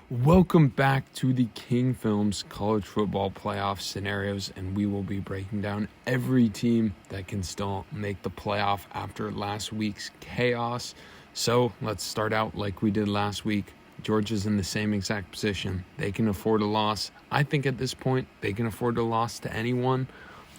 Welcome back to the King Films college football playoff scenarios, and we will be breaking down every team that can still make the playoff after last week's chaos. So let's start out like we did last week. Georgia's in the same exact position. They can afford a loss. I think at this point they can afford a loss to anyone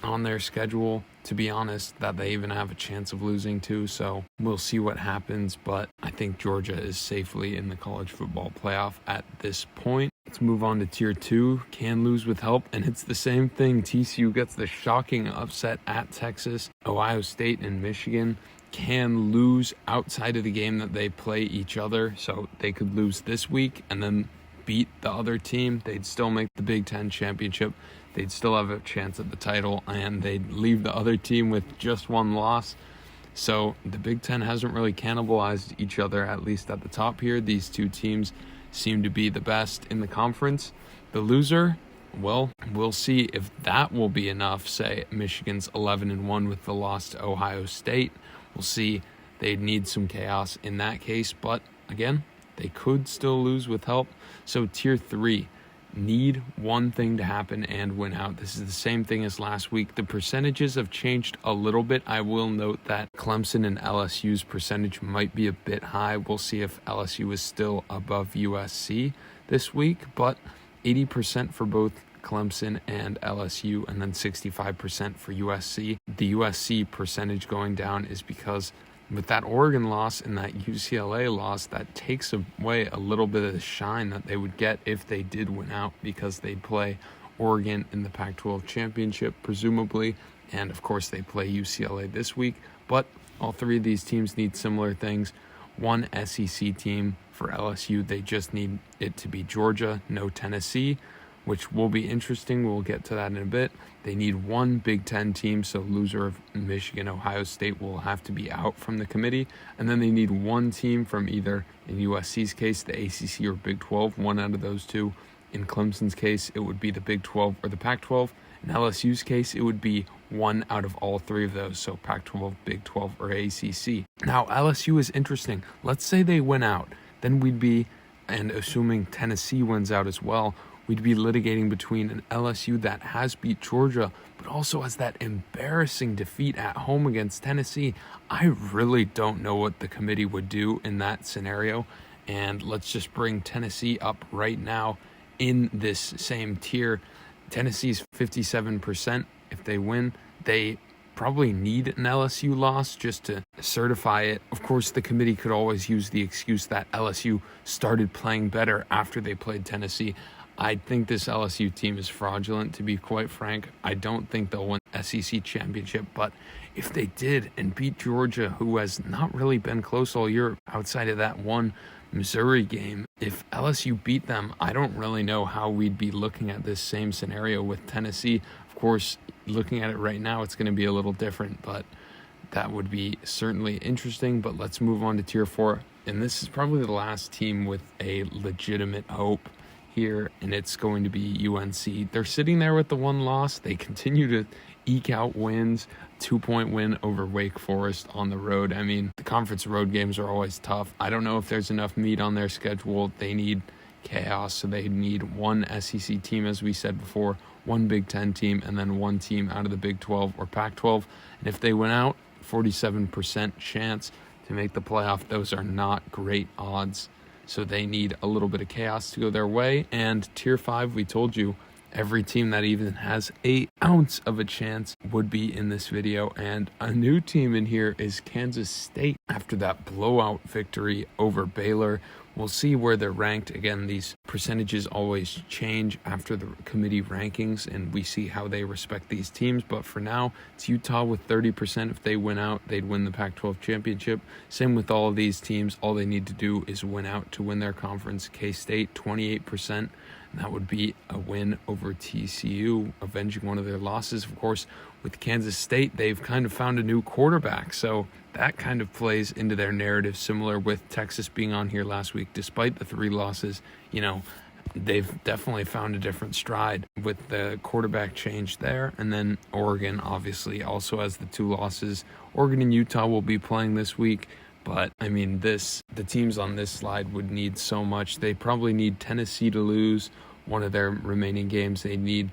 on their schedule, to be honest, that they even have a chance of losing to. So we'll see what happens, but I think Georgia is safely in the college football playoff at this point. Let's move on to tier 2. Can lose with help, and it's the same thing. TCU gets the shocking upset at Texas. Ohio State and Michigan can lose outside of the game that they play each other, so they could lose this week and then beat the other team. They'd still make the Big Ten championship. They'd still have a chance at the title, and they'd leave the other team with just one loss. So the Big Ten hasn't really cannibalized each other, at least at the top here. These two teams seem to be the best in the conference. The loser, well, we'll see if that will be enough. Say Michigan's 11-1 with the loss to Ohio State. We'll see. They'd need some chaos in that case, but again, they could still lose with help. So tier 3, need one thing to happen and win out. This is the same thing as last week. The percentages have changed a little bit. I will note that Clemson and LSU's percentage might be a bit high. We'll see if LSU is still above USC this week, but 80% for both Clemson and LSU, and then 65% for USC. The USC percentage going down is because with that Oregon loss and that UCLA loss, that takes away a little bit of the shine that they would get if they did win out, because they'd play Oregon in the Pac-12 championship, presumably, and of course they play UCLA this week. But all three of these teams need similar things. One SEC team for LSU, they just need it to be Georgia, no Tennessee, which will be interesting. We'll get to that in a bit. They need one Big Ten team, so loser of Michigan, Ohio State will have to be out from the committee. And then they need one team from either, in USC's case, the ACC or Big 12, one out of those two. In Clemson's case, it would be the Big 12 or the Pac-12. In LSU's case, it would be one out of all three of those, so Pac-12, Big 12, or ACC. Now, LSU is interesting. Let's say they win out. Then we'd be, and assuming Tennessee wins out as well, we'd be litigating between an LSU that has beat Georgia, but also has that embarrassing defeat at home against Tennessee. I really don't know what the committee would do in that scenario. And let's just bring Tennessee up right now in this same tier. Tennessee's 57%. If they win, they probably need an LSU loss just to certify it. Of course, the committee could always use the excuse that LSU started playing better after they played Tennessee. I think this LSU team is fraudulent, to be quite frank. I don't think they'll win SEC championship, but if they did and beat Georgia, who has not really been close all year outside of that one Missouri game, if LSU beat them, I don't really know how we'd be looking at this same scenario with Tennessee. Of course, looking at it right now, it's going to be a little different, but that would be certainly interesting. But let's move on to tier 4, and this is probably the last team with a legitimate hope here, and it's going to be UNC. They're sitting there with the one loss. They continue to eke out wins. 2-point win over Wake Forest on the road. I mean, the conference road games are always tough. I don't know if there's enough meat on their schedule. They need chaos, so they need one SEC team, as we said before, one Big Ten team, and then one team out of the Big 12 or Pac-12. And if they win out, 47% chance to make the playoff. Those are not great odds. So they need a little bit of chaos to go their way. And tier 5, we told you, every team that even has an ounce of a chance would be in this video. And a new team in here is Kansas State after that blowout victory over Baylor. We'll see where they're ranked. Again, these percentages always change after the committee rankings, and we see how they respect these teams. But for now, it's Utah with 30%. If they win out, they'd win the Pac-12 championship. Same with all of these teams. All they need to do is win out to win their conference. K-State, 28%. And that would be a win over TCU, avenging one of their losses. Of course, with Kansas State, they've kind of found a new quarterback. So that kind of plays into their narrative, similar with Texas being on here last week. Despite the 3 losses, they've definitely found a different stride with the quarterback change there. And then Oregon, obviously, also has the 2 losses. Oregon and Utah will be playing this week, But I mean, the teams on this slide would need so much. They probably need Tennessee to lose one of their remaining games. They need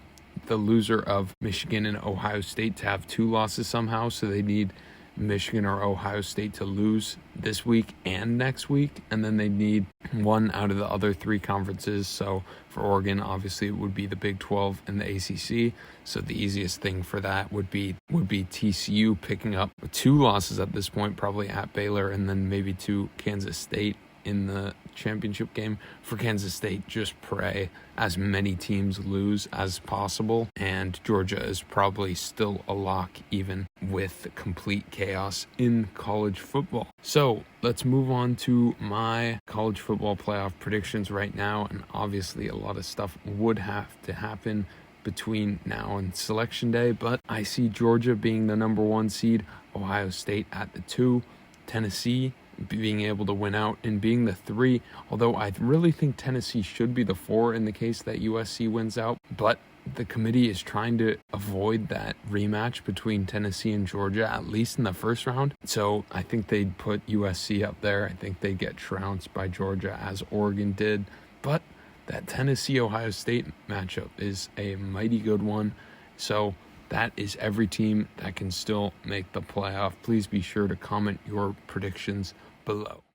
the loser of Michigan and Ohio State to have 2 losses somehow. So they need Michigan or Ohio State to lose this week and next week, and then they need one out of the other 3 conferences. So for Oregon, obviously it would be the Big 12 and the ACC. So the easiest thing for that would be TCU picking up 2 losses at this point, probably at Baylor, and then maybe to Kansas State in the championship game. For Kansas State, just pray as many teams lose as possible, and Georgia is probably still a lock even with complete chaos in college football. So let's move on to my college football playoff predictions right now, and obviously a lot of stuff would have to happen between now and selection day, but I see Georgia being the number 1 seed, Ohio State at the 2, Tennessee being able to win out and being the 3, although I really think Tennessee should be the 4 in the case that USC wins out. But the committee is trying to avoid that rematch between Tennessee and Georgia, at least in the first round. So I think they'd put USC up there. I think they'd get trounced by Georgia as Oregon did. But that Tennessee-Ohio State matchup is a mighty good one. So that is every team that can still make the playoff. Please be sure to comment your predictions below.